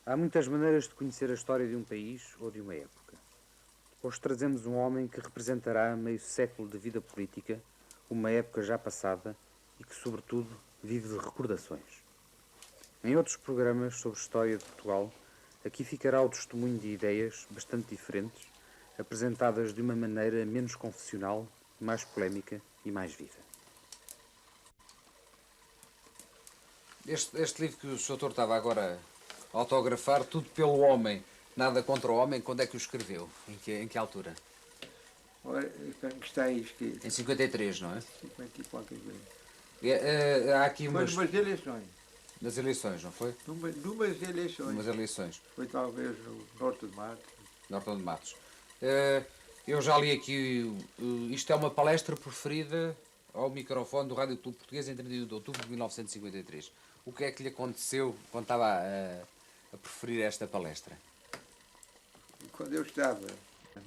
Há muitas maneiras de conhecer a história de um país ou de uma época. Hoje trazemos um homem que representará meio século de vida política, uma época já passada e que, sobretudo, vive de recordações. Em outros programas sobre história de Portugal, aqui ficará o testemunho de ideias bastante diferentes, apresentadas de uma maneira menos confessional, mais polémica e mais viva. Este livro que o Sr. Doutor estava agora a autografar, Tudo pelo Homem, Nada contra o Homem, quando é que o escreveu? Em que altura? Ora, quando está aí escrito? Em 53, não é? 50 e qualquer coisa. Há aqui Foi umas... numas eleições. Das eleições, não foi? Numas eleições. Umas eleições. Foi talvez no Norte de Mato. Norton de Matos. Eu já li aqui, isto é uma palestra preferida ao microfone do Rádio Clube Português em 31 de outubro de 1953. O que é que lhe aconteceu quando estava a preferir esta palestra? E quando eu estava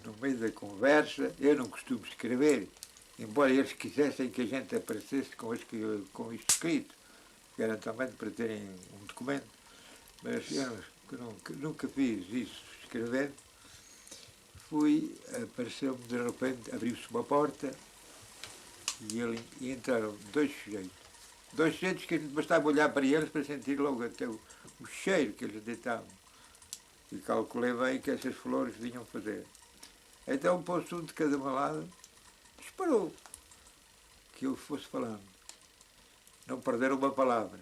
no meio da conversa, eu não costumo escrever, embora eles quisessem que a gente aparecesse com isto escrito, garantamente para terem um documento, mas eu nunca fiz isso escrevendo. Apareceu-me de repente, abriu-se uma porta e entraram dois sujeitos. Dois sujeitos que bastava olhar para eles para sentir logo até o cheiro que eles deitavam. E calculei bem que essas flores vinham fazer. Então pôs um de cada lado, disparou que eu fosse falando. Não perderam uma palavra.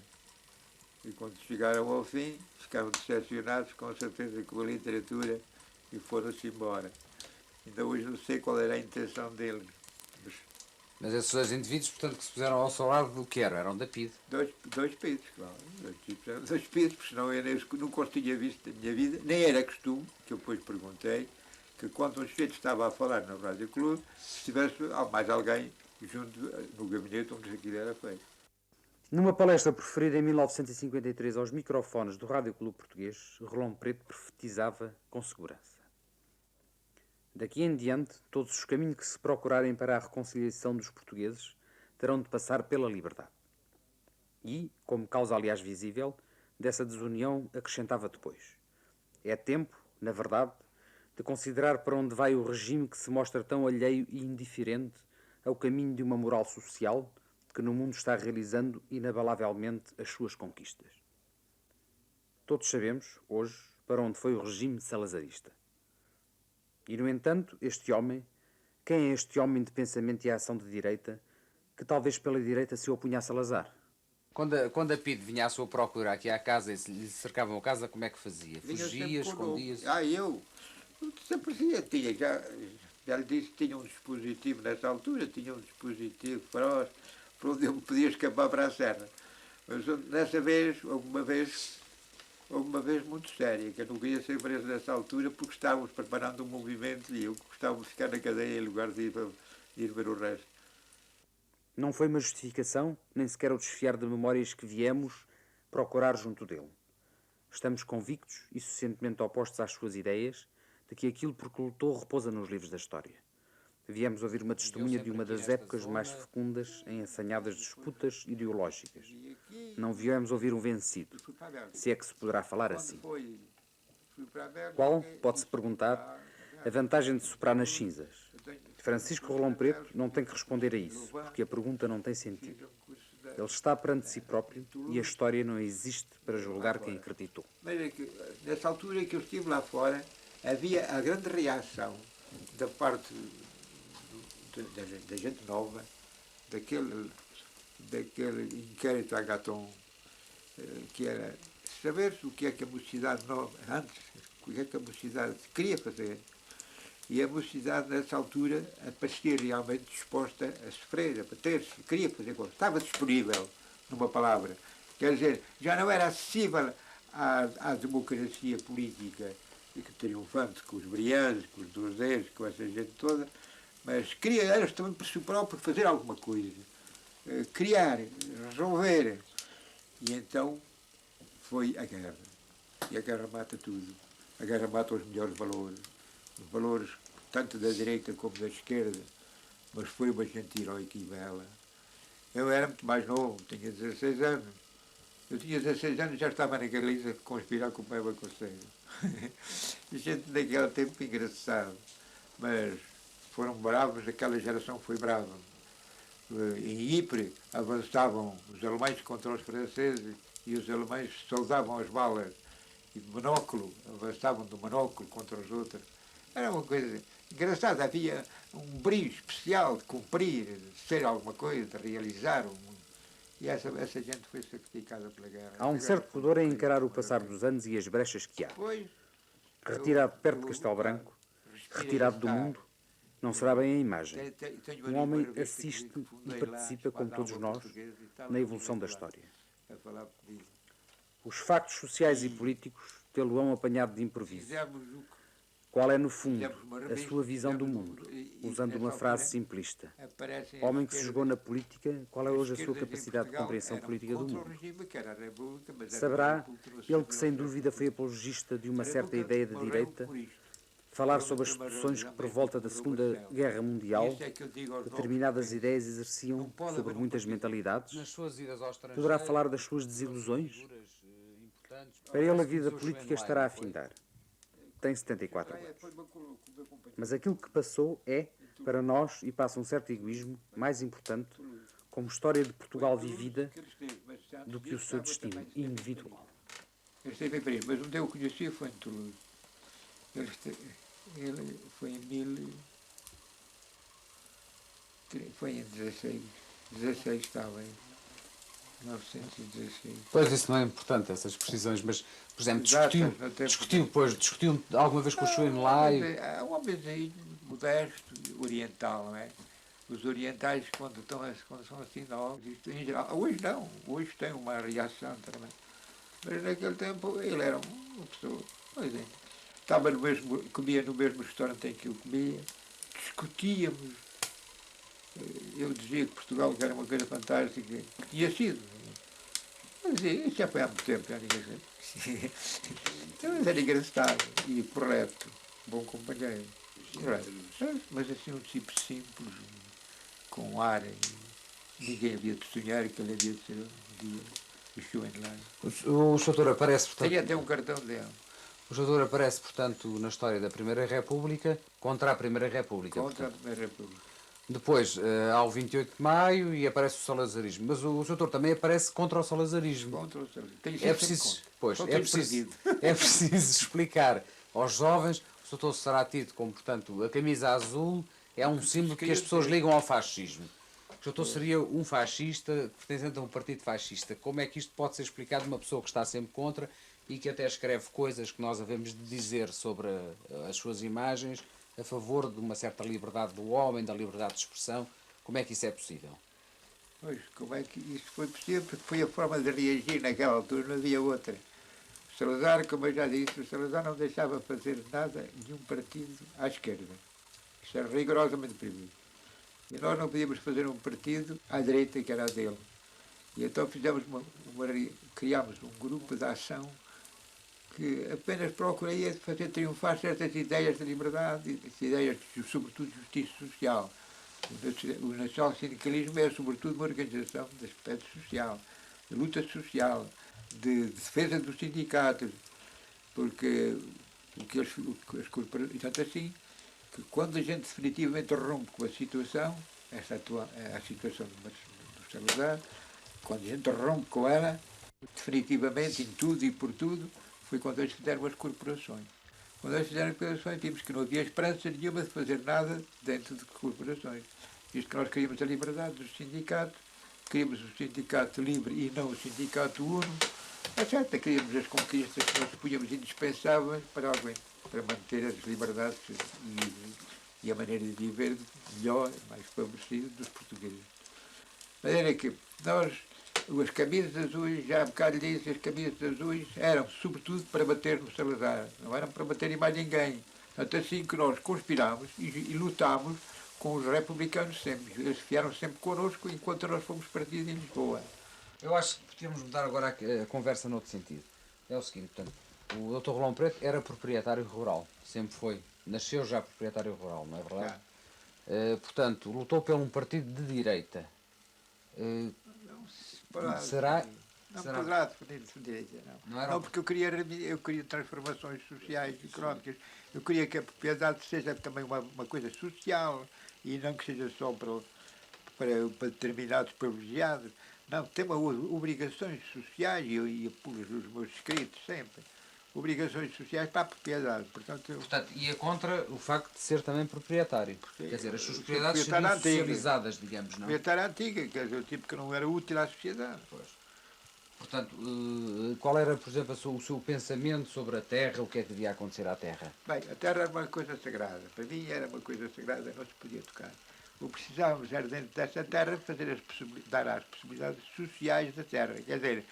E quando chegaram ao fim, ficaram decepcionados com a certeza com a literatura e foram-se embora. Ainda hoje não sei qual era a intenção deles. Mas esses dois indivíduos, portanto, que se puseram ao seu lado do que eram? Eram da PIDE. Dois pitos, claro. Dois pitos, porque senão eu nunca os tinha visto na minha vida. Nem era costume, que eu depois perguntei, que quando um sujeito estava a falar no Rádio Clube, se tivesse mais alguém junto no gabinete onde aquilo era feito. Numa palestra preferida em 1953 aos microfones do Rádio Clube Português, Rolão Preto profetizava com segurança: daqui em diante, todos os caminhos que se procurarem para a reconciliação dos portugueses terão de passar pela liberdade. E, como causa aliás visível, dessa desunião acrescentava depois: é tempo, na verdade, de considerar para onde vai o regime que se mostra tão alheio e indiferente ao caminho de uma moral social que no mundo está realizando inabalavelmente as suas conquistas. Todos sabemos, hoje, para onde foi o regime salazarista. E, no entanto, este homem, quem é este homem de pensamento e ação de direita, que talvez pela direita se opunha a Salazar? Quando a PIDE vinha à sua procura aqui à casa e lhe cercavam a casa, como é que fazia? Fugia, escondia-se? Eu desaparecia, já lhe disse que tinha um dispositivo nessa altura, tinha um dispositivo feroz, para onde eu podia escapar para a serra. Mas dessa vez, alguma vez muito séria, que eu não queria ser preso nessa altura porque estávamos preparando um movimento e eu gostava de ficar na cadeia em lugar de ir ver o resto. Não foi uma justificação, nem sequer o desfiar de memórias que viemos procurar junto dele. Estamos convictos e suficientemente opostos às suas ideias de que aquilo por que lutou repousa nos livros da história. Viemos ouvir uma testemunha de uma das épocas mais fecundas em assanhadas disputas ideológicas. Não viemos ouvir um vencido, se é que se poderá falar assim. Qual, pode-se perguntar, a vantagem de soprar nas cinzas? Francisco Rolão Preto não tem que responder a isso, porque a pergunta não tem sentido. Ele está perante si próprio e a história não existe para julgar quem acreditou. Mas é que, nessa altura que eu estive lá fora, havia a grande reação da parte da gente nova, daquele inquérito a Agaton, que era saber o que é que a mocidade nova, antes, o que é que a mocidade queria fazer, e a mocidade nessa altura parecia realmente disposta a sofrer, a bater-se, queria fazer coisas, estava disponível, numa palavra. Quer dizer, já não era acessível à democracia política, que triunfante com os Brianços, com os Doseiros, com essa gente toda, mas queria eles também por si próprio fazer alguma coisa, criar, resolver. E então foi a guerra. E a guerra mata tudo. A guerra mata os melhores valores. Os valores tanto da direita como da esquerda. Mas foi uma gente heroica e bela. Eu era muito mais novo, tinha 16 anos. Eu tinha 16 anos e já estava na Galiza a conspirar com o Paiva Conselho. E gente naquele tempo engraçado, mas foram bravos, aquela geração foi brava. Em Ypres avançavam os alemães contra os franceses e os alemães soldavam as balas e de monóculo, avançavam do monóculo contra os outros. Era uma coisa engraçada, havia um brilho especial de cumprir, de ser alguma coisa, de realizar. E essa gente foi sacrificada pela guerra. Há um certo pudor em encarar o passar dos anos e as brechas que há. Pois, Retirado perto de Castelo Branco, retirado do mundo, não será bem a imagem. Um homem assiste e participa, como todos nós, na evolução da história. Os factos sociais e políticos tê-lo-ão apanhado de improviso. Qual é, no fundo, a sua visão do mundo? Usando uma frase simplista. Homem que se jogou na política, qual é hoje a sua capacidade de compreensão política do mundo? Saberá, ele que sem dúvida foi apologista de uma certa ideia de direita, falar sobre as expressões que por volta da Segunda Guerra Mundial determinadas ideias exerciam sobre muitas mentalidades? Poderá falar das suas desilusões? Para ele a vida política estará a findar. Tem 74 anos. Mas aquilo que passou é, para nós, e passa um certo egoísmo, mais importante, como história de Portugal vivida, do que o seu destino individual. Ele esteve em Paris, mas onde eu o conheci foi em Toulouse. Ele foi em foi em 16 estava em 1916. Pois isso não é importante, essas precisões, mas, por exemplo, discutiu alguma vez com o Chuene lá e... É um homenzinho modesto, oriental, não é? Os orientais, quando são assim novos, em geral, hoje não, hoje tem uma reação também. Mas naquele tempo ele era uma pessoa, pois é, estava no mesmo, comia no mesmo restaurante em que eu comia, discutíamos. Eu dizia que Portugal era uma coisa fantástica, que tinha sido. Mas isso já foi há muito tempo, já ninguém sabe. Então era engraçado e correto, bom companheiro. Mas assim um tipo simples, com ar, ninguém havia de sonhar que ele havia de ser um dia o Chuene lá. O Soutor aparece, portanto... Tinha até um cartão dele. O Soutor aparece, portanto, na história da Primeira República, contra a Primeira República. Contra a Primeira República. Depois, ao 28 de maio, e aparece o salazarismo. Mas o Soutor também aparece contra o salazarismo. Contra o salazarismo. É preciso, é preciso explicar aos jovens. O Soutor será tido como, portanto, a camisa azul é um símbolo que as pessoas ligam ao fascismo. O Soutor seria um fascista, pertencente a um partido fascista. Como é que isto pode ser explicado a uma pessoa que está sempre contra e que até escreve coisas que nós havemos de dizer sobre as suas imagens, a favor de uma certa liberdade do homem, da liberdade de expressão? Como é que isso é possível? Pois, como é que isso foi possível? Porque foi a forma de reagir naquela altura, não havia outra. O Salazar, como eu já disse, o Salazar não deixava fazer nada, nenhum partido à esquerda. Isso era rigorosamente proibido. E nós não podíamos fazer um partido à direita, que era a dele. E então criámos um grupo de ação que apenas procuraria fazer triunfar certas ideias de liberdade, ideias de, sobretudo, de justiça social. O nacional-sindicalismo é, sobretudo, uma organização de aspecto social, de luta social, de defesa dos sindicatos, porque as corporações... Tanto assim, que quando a gente definitivamente rompe com a situação, a situação do Salazar, quando a gente rompe com ela, definitivamente, em tudo e por tudo, foi quando eles fizeram as corporações. Quando eles fizeram as corporações, vimos que não havia esperança nenhuma de fazer nada dentro de corporações. Visto que nós queríamos a liberdade dos sindicatos, queríamos o sindicato livre e não o sindicato uno, etc. Queríamos as conquistas que nós punhamos indispensáveis para alguém, para manter as liberdades e a maneira de viver melhor, mais favorecida dos portugueses. De maneira que nós... As camisas azuis, já há bocado lhe disse, as camisas azuis eram sobretudo para bater no Salazar, não eram para bater em mais ninguém. Tanto assim que nós conspirámos e lutámos com os republicanos sempre. Eles vieram sempre connosco enquanto nós fomos partidos em Lisboa. Eu acho que podíamos mudar agora a conversa noutro sentido. É o seguinte, portanto, o Dr. Rolão Preto era proprietário rural, sempre foi. Nasceu já proprietário rural, não é verdade? Portanto, lutou por um partido de direita. Será Não Será? poderá definir direita, não. Não era? Não, porque eu queria transformações sociais e económicas. Eu queria que a propriedade seja também uma coisa social e não que seja só para determinados privilegiados. Não, tem obrigações sociais e eu pus os meus escritos sempre. Obrigações sociais para a propriedade. Portanto, Ia contra o facto de ser também proprietário. Sim, Quer dizer, as suas sou propriedades seriam proprietário antigo. socializadas, digamos, não? proprietária antiga, quer dizer, o tipo que não era útil à sociedade. Pois. Portanto, qual era, por exemplo, o seu pensamento sobre a Terra, o que é que devia acontecer à Terra? Bem, a terra era uma coisa sagrada. Para mim era uma coisa sagrada, não se podia tocar. O que precisávamos era dentro dessa terra fazer dar as possibilidades sociais da terra. Quer dizer,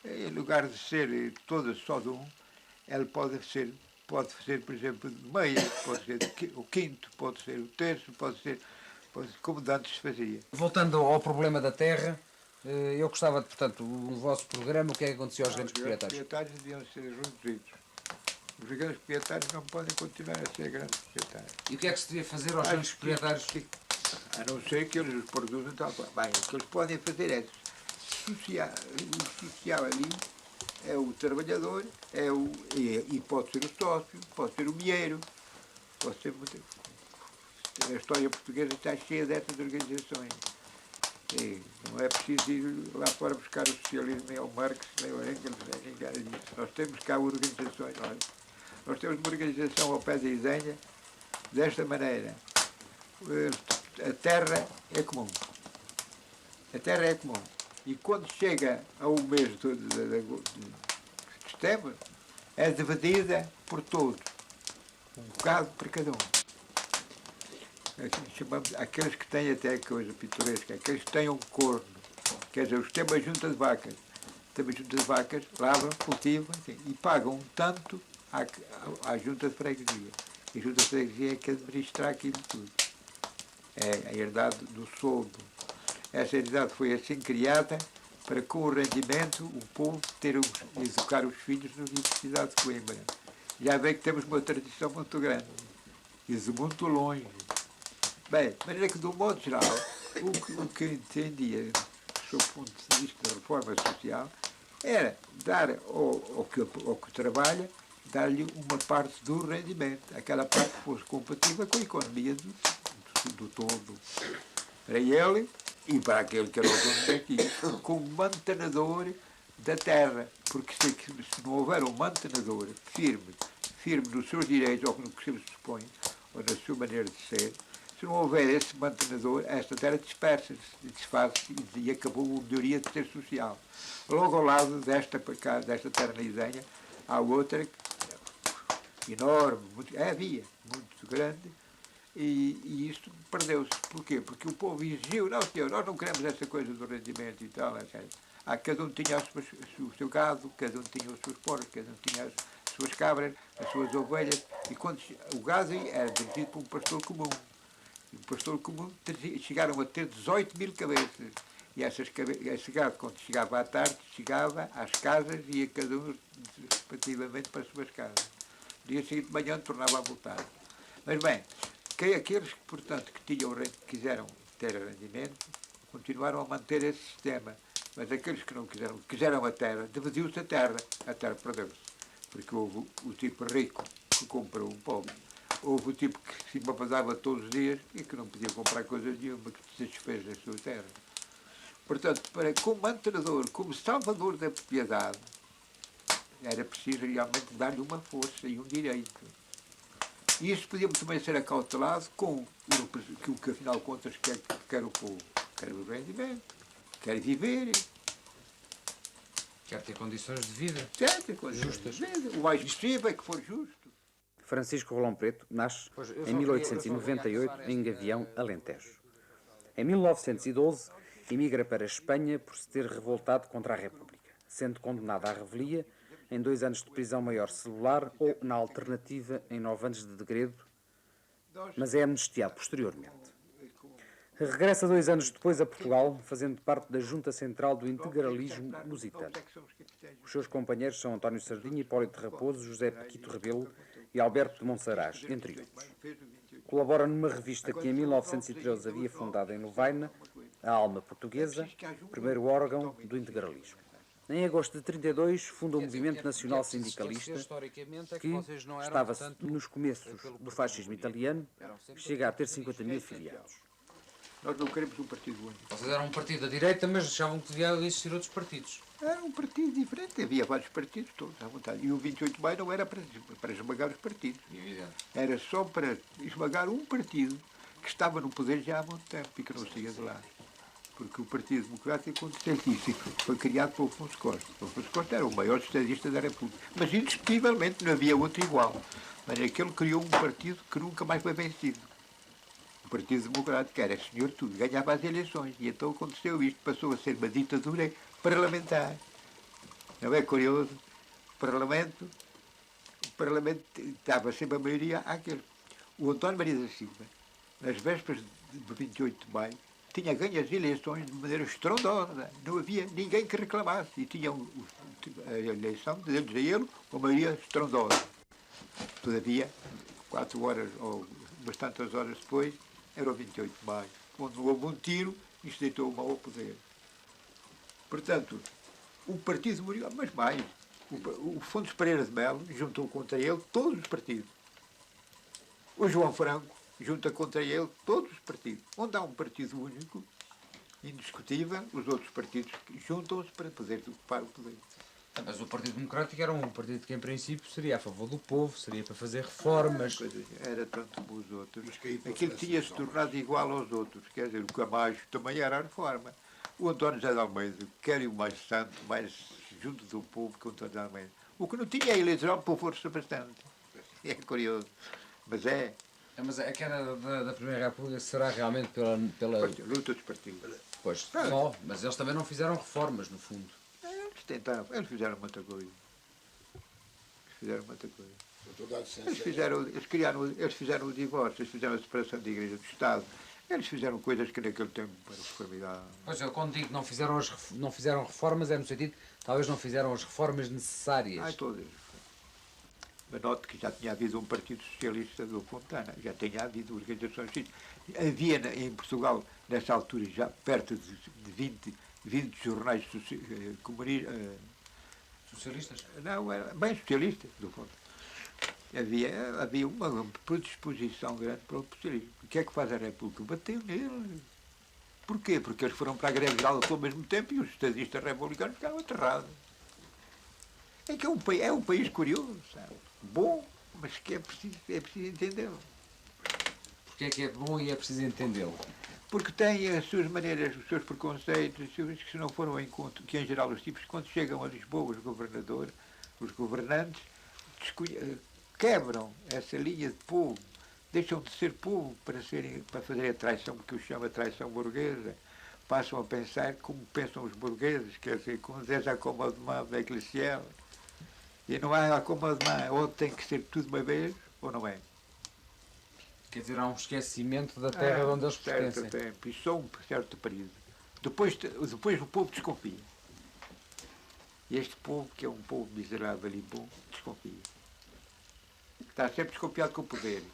em lugar de ser toda só de um, ela pode ser, por exemplo, de meia, pode ser o quinto, pode ser o terço, pode ser como de antes se fazia. Voltando ao problema da Terra, eu gostava de, portanto, no vosso programa, o que é que acontecia aos grandes proprietários? Os proprietários deviam ser reduzidos. Os grandes proprietários não podem continuar a ser grandes proprietários. E o que é que se devia fazer aos grandes proprietários? A não ser que eles os produzam tal qual. Bem, o que eles podem fazer é o social ali é o trabalhador, e pode ser o sócio, pode ser o milheiro, pode ser muito. A história portuguesa está cheia dessas organizações. E não é preciso ir lá fora buscar o socialismo, nem ao Marx, nem ao Engels, nem ninguém disso. Nós temos cá organizações. Olha. Nós temos uma organização ao pé da Isenha, desta maneira. A terra é comum. A terra é comum. E quando chega ao mês de setembro, é dividida por todos. Um bocado por cada um. Chamamos aqueles que têm até coisa pitoresca, aqueles que têm um corno. Quer dizer, os que têm uma junta de vacas. Têm uma junta de vacas, lavam, cultivam, assim, e pagam um tanto à junta de freguesia. E a junta de freguesia é que administra aquilo tudo. É a herdade do soldo. Essa herdade foi assim criada para, com o rendimento, o povo educar os filhos na Universidade de Coimbra. Já vê que temos uma tradição muito grande. E de muito longe. Bem, de maneira que, de um modo geral, o que eu entendia, sob o ponto de vista da reforma social, era dar ao que trabalha, dar-lhe uma parte do rendimento, aquela parte que fosse compatível com a economia do todo. Para ele e para aquele que era o dono daqui, como mantenedor da terra. Porque se não houver um mantenedor firme nos seus direitos, ou no que se supõe, ou na sua maneira de ser, se não houver esse mantenedor, esta terra dispersa-se, desfaz-se e acabou a melhoria de ser social. Logo ao lado desta terra na Isenha, há outra enorme, havia, muito grande, e isto perdeu-se. Porquê? Porque o povo exigiu, não senhor, nós não queremos essa coisa do rendimento e tal, etc. Cada um tinha o seu gado, cada um tinha os seus porcos, cada um tinha as suas cabras, as suas ovelhas, e quando o gado era dirigido por um pastor comum. E o pastor comum chegaram a ter 18 mil cabeças. E esse gado, quando chegava à tarde, chegava às casas e ia cada um respectivamente para as suas casas. No dia seguinte de manhã tornava a voltar. Mas bem, aqueles que, portanto, que quiseram ter rendimento, continuaram a manter esse sistema. Mas aqueles que não quiseram a terra, dividiu-se a terra perdeu-se. Porque houve o tipo rico que comprou um pobre. Houve o tipo que se empapazava todos os dias e que não podia comprar coisa nenhuma, que se desfez da sua terra. Portanto, como mantenedor, como salvador da propriedade, era preciso realmente dar-lhe uma força e um direito. E isso podia também ser acautelado com o que, afinal de contas, quer o povo. Quer o rendimento, quer viver. Quer ter condições de vida. Certo, justas. O mais possível é que for justo. Francisco Rolão Preto nasce em 1898 em Gavião, Alentejo. Em 1912, emigra para a Espanha por se ter revoltado contra a República, sendo condenado à revelia em 2 anos de prisão maior celular ou, na alternativa, em 9 anos de degredo, mas é amnistiado posteriormente. Regressa 2 anos depois a Portugal, fazendo parte da Junta Central do Integralismo Lusitano. Os seus companheiros são António Sardinha, Hipólito Raposo, José Pequito Rebelo e Alberto de Monsaraz, entre outros. Colabora numa revista que em 1913 havia fundado em Lovaina, a Alma Portuguesa, primeiro órgão do integralismo. Em agosto de 32, funda o Quer dizer, Movimento o que Nacional é preciso esclarecer Sindicalista, historicamente é que que vocês não eram, estava portanto, nos começos pelo do Partido fascismo Único. italiano, Eram sempre chega a ter partido 50 mil filiados. Nós não queremos um partido único. Vocês eram um partido da direita, mas achavam que devia existir outros partidos. Era um partido diferente, havia vários partidos, todos à vontade. E o 28 de maio não era para esmagar os partidos. Evidente. Era só para esmagar um partido que estava no poder já há muito tempo e que não saía de lá. Porque o Partido Democrático aconteceu isso. Foi criado por Afonso Costa. Afonso Costa era o maior estadista da República. Mas indiscutivelmente não havia outro igual. Mas é que ele criou um partido que nunca mais foi vencido. O Partido Democrático era senhor tudo, ganhava as eleições. E então aconteceu isto, passou a ser uma ditadura parlamentar. Não é curioso? O Parlamento estava sempre a maioria àquele. O António Maria da Silva, nas vésperas de 28 de maio, tinha ganho as eleições de maneira estrondosa. Não havia ninguém que reclamasse. E tinha a eleição deles a ele uma maioria estrondosa. Todavia, 4 horas ou bastantes horas depois, era o 28 de maio, onde houve um tiro e se deitou o mal ao poder. Portanto, o partido morreu, mas mais. O Fontes Pereira de Melo juntou contra ele todos os partidos. O João Franco junta contra ele todos os partidos. Onde há um partido único, indiscutível, os outros partidos juntam-se para poder ocupar o poder. Mas o Partido Democrático era um partido que, em princípio, seria a favor do povo, seria para fazer reformas. Era tanto como os outros. Aquilo tinha-se tornado igual aos outros. Quer dizer, o Camacho também era a reforma. O António José de Almeida, que era o mais santo, mais junto do povo que o António José de Almeida. O que não tinha é eleitoral por força bastante. É curioso. Mas é. Mas a queda da Primeira República será realmente pela Luta dos partidos. Pois, só, mas eles também não fizeram reformas, no fundo. Eles tentaram, eles fizeram muita coisa. Eles fizeram o divórcio, eles fizeram a separação da Igreja do Estado. Eles fizeram coisas que naquele tempo eram formidáveis. Pois eu, quando digo que não fizeram reformas, é no sentido que talvez não fizeram as reformas necessárias. Todas. Mas note que já tinha havido um Partido Socialista do Fontana, já tinha havido organizações. Havia em Portugal, nessa altura, já perto de 20 jornais comunistas. Socialistas? Não, era bem socialistas, do fundo. Havia uma predisposição grande para o socialismo. O que é que faz a República? Bateu nele. Porquê? Porque eles foram para a greve geral ao mesmo tempo e os estadistas republicanos ficaram aterrados. É que é um país curioso, sabe? Bom, mas que é preciso entendê-lo. Porquê é que é bom e é preciso entendê-lo? Porque tem as suas maneiras, os seus preconceitos, que se não foram em conta, que em geral os tipos, quando chegam a Lisboa, os governantes, quebram essa linha de povo, deixam de ser povo para fazer a traição, que eu chamo a traição burguesa, passam a pensar como pensam os burgueses, quer dizer, com des accommodement da Eclesiel. E não há accommodement, ou tem que ser tudo uma vez, ou não é. Quer dizer, há um esquecimento da terra onde eles pertencem. Tempo, e só um certo período. Depois o povo desconfia. E este povo, que é um povo miserável e bom, desconfia. Está sempre desconfiado com o poder.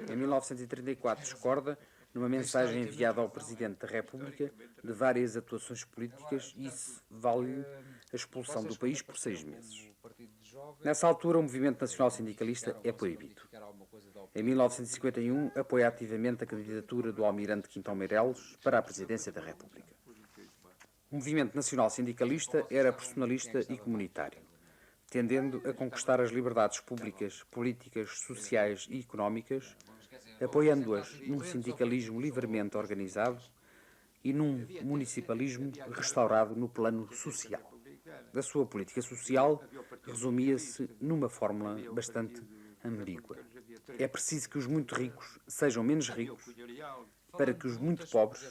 Em 1934, discorda, numa mensagem enviada ao Presidente da República, de várias atuações políticas e isso vale-lhe a expulsão do país por 6 meses. Nessa altura, o movimento nacional sindicalista é proibido. Em 1951, apoia ativamente a candidatura do almirante Quintão Meireles para a presidência da República. O movimento nacional sindicalista era personalista e comunitário, tendendo a conquistar as liberdades públicas, políticas, sociais e económicas, apoiando-as num sindicalismo livremente organizado e num municipalismo restaurado no plano social. Da sua política social resumia-se numa fórmula bastante ambígua. É preciso que os muito ricos sejam menos ricos para que os muito pobres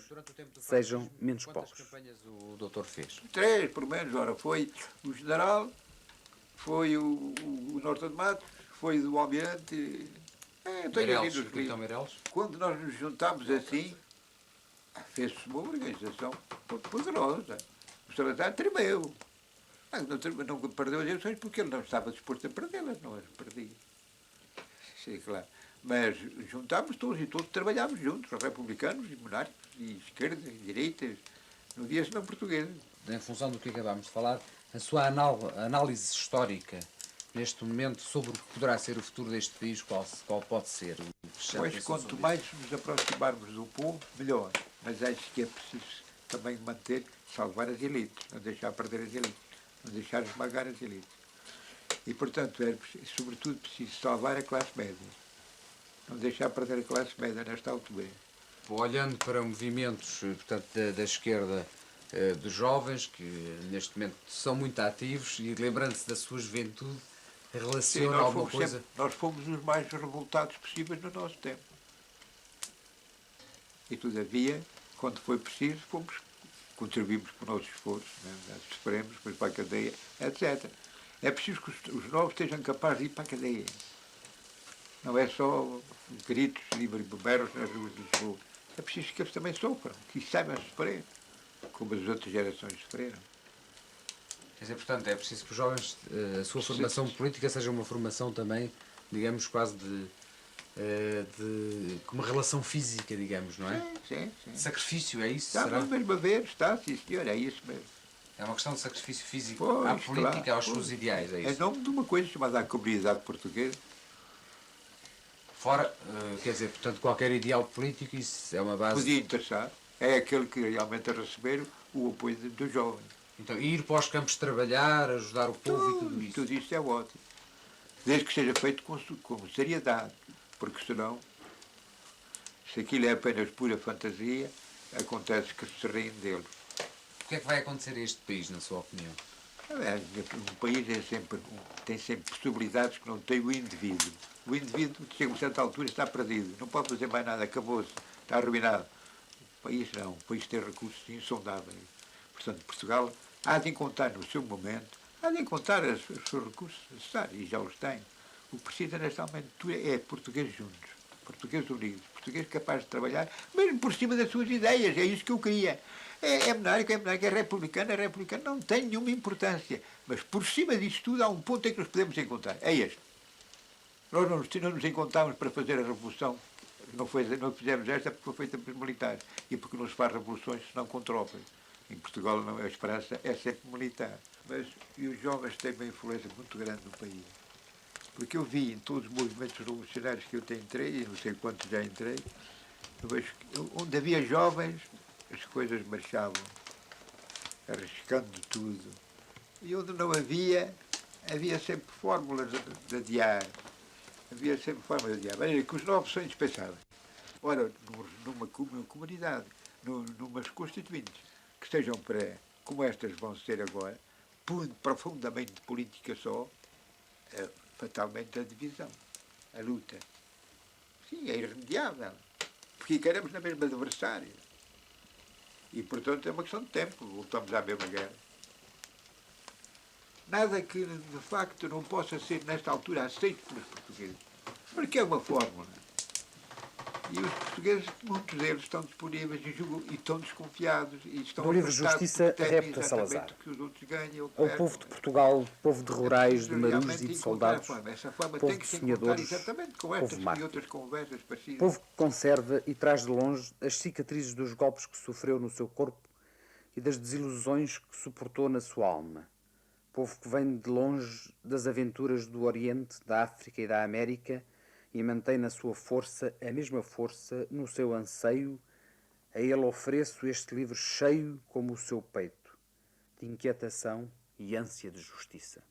sejam menos pobres. Quantas campanhas o doutor fez? 3, pelo menos. Ora, foi o general, foi o Norte de Matos, foi do Almirante. Meireles. Quando nós nos juntámos assim, fez-se uma organização poderosa. O Salazar tremeu. Não perdeu as eleições porque ele não estava disposto a perdê-las, não as perdia. Sei, claro. Mas juntámos todos e todos trabalhámos juntos, republicanos e monárquicos, e esquerdas e direitas. Não havia senão portugueses. em função do que acabámos de falar, a sua análise histórica neste momento sobre o que poderá ser o futuro deste país, qual pode ser? Pois, quanto mais nos aproximarmos do povo, melhor. Mas acho que é preciso também manter, salvar as elites, não deixar perder as elites, não deixar esmagar as elites. E, portanto, é sobretudo preciso salvar a classe média, não deixar perder a classe média nesta altura. Olhando para movimentos, portanto, da esquerda, dos jovens, que neste momento são muito ativos, e lembrando-se da sua juventude, relaciona alguma coisa? Nós fomos os mais revoltados possíveis no nosso tempo. E, todavia, quando foi preciso, contribuímos com o nosso esforço, né? Sofremos, depois para a cadeia, etc. É preciso que os novos estejam capazes de ir para a cadeia. Não é só gritos e berros nas ruas de Lisboa. É preciso que eles também sofram, que saibam sofrer, como as outras gerações sofreram. Quer dizer, portanto, é preciso que os jovens, a sua formação política seja uma formação também, digamos, quase com uma relação física, digamos, não é? Sim. Sacrifício, é isso? Está será? mesmo a ver, está, sim senhor, é isso mesmo. É uma questão de sacrifício físico Pois, à política, claro, aos seus ideais, é É isso? nome de uma coisa chamada a comunidade portuguesa. Fora, quer dizer, portanto, qualquer ideal político, isso é uma base... Podia interessar. É aquele que realmente a receber o apoio dos jovens. Então, ir para os campos trabalhar, ajudar o povo e tudo isso. Tudo isso é ótimo. Desde que seja feito com seriedade. Porque senão, se aquilo é apenas pura fantasia, acontece que se riem dele. O que é que vai acontecer a este país, na sua opinião? Um país tem sempre possibilidades que não tem o indivíduo. O indivíduo, chega a uma certa altura, está perdido. Não pode fazer mais nada, acabou-se, está arruinado. O país não. O país tem recursos insondáveis. Portanto, Portugal há de encontrar no seu momento, há de encontrar os seus recursos necessários, e já os tem. O que precisa nesta altura é portugueses juntos, portugueses unidos, portugueses capazes de trabalhar, mesmo por cima das suas ideias. É isso que eu queria. É monárquico, é republicano, não tem nenhuma importância. Mas por cima disso tudo há um ponto em que nos podemos encontrar. É este. Nós não nos encontramos para fazer a revolução. Não fizemos esta porque foi feita pelos militares. E porque não se faz revoluções senão com tropas. Em Portugal a esperança é sempre militar. E os jovens têm uma influência muito grande no país. Porque eu vi em todos os movimentos revolucionários que eu entrei, e não sei quantos já entrei, eu vejo que onde havia jovens, as coisas marchavam, arriscando tudo. E onde não havia sempre fórmulas de adiar. Havia sempre fórmulas de adiar. Mas que os novos são indispensáveis. Ora, numa comunidade, numas constituintes, que sejam como estas vão ser agora, profundamente política só, fatalmente a divisão, a luta. Sim, é irremediável. Porque queremos na mesma adversária. E, portanto, é uma questão de tempo. Voltamos à mesma guerra. Nada que, de facto, não possa ser, nesta altura, aceito pelos portugueses. Porque é uma fórmula. E os portugueses, muitos deles, estão disponíveis e estão desconfiados. E estão No livro Justiça, repta Salazar. Que os outros ganham, Ao povo de Portugal, povo de rurais, de marujos e de soldados, essa forma povo tem de que se encontrar sonhadores, exatamente com povo estas e mártir. outras conversas parecidas. Povo que conserva e traz de longe as cicatrizes dos golpes que sofreu no seu corpo e das desilusões que suportou na sua alma. Povo que vem de longe das aventuras do Oriente, da África e da América e mantém na sua força a mesma força no seu anseio. A ele ofereço este livro cheio como o seu peito, de inquietação e ânsia de justiça.